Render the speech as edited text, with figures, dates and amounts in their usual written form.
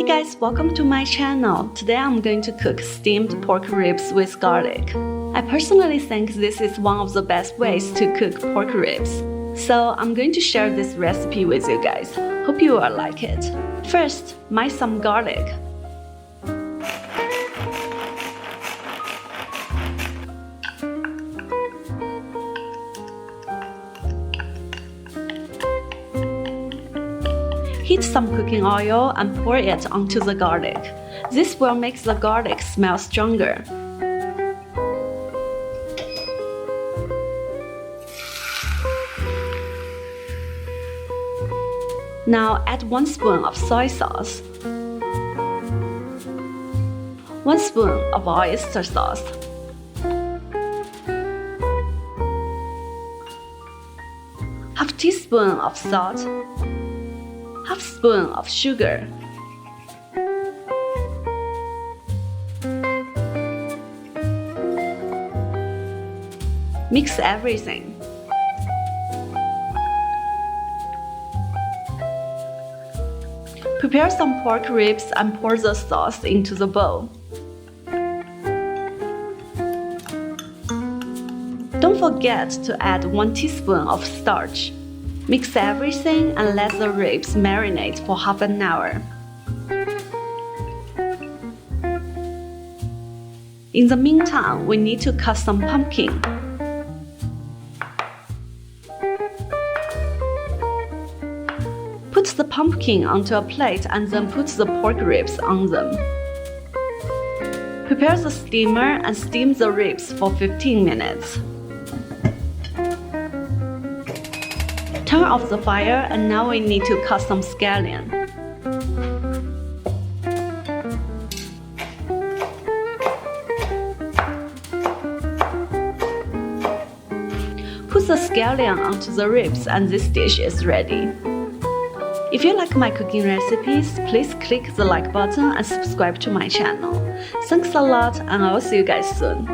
Hey guys, welcome to my channel. Today I'm going to cook steamed pork ribs with garlic. I personally think this is one of the best ways to cook pork ribs. So I'm going to share this recipe with you guys. Hope you will like it. First, mince some garlic. Heat some cooking oil and pour it onto the garlic. This will make the garlic smell stronger. Now add 1 spoon of soy sauce, 1 spoon of oyster sauce, half teaspoon of salt, half spoon of sugar, mix everything. Prepare some pork ribs and pour the sauce into the bowl. Don't forget to add 1 teaspoon of starch. Mix everything and let the ribs marinate for half an hour. In the meantime, we need to cut some pumpkin. Put the pumpkin onto a plate and then put the pork ribs on them. Prepare the steamer and steam the ribs for 15 minutes. Turn off the fire and now we need to cut some scallion. Put the scallion onto the ribs and this dish is ready. If you like my cooking recipes, please click the like button and subscribe to my channel. Thanks a lot and I will see you guys soon.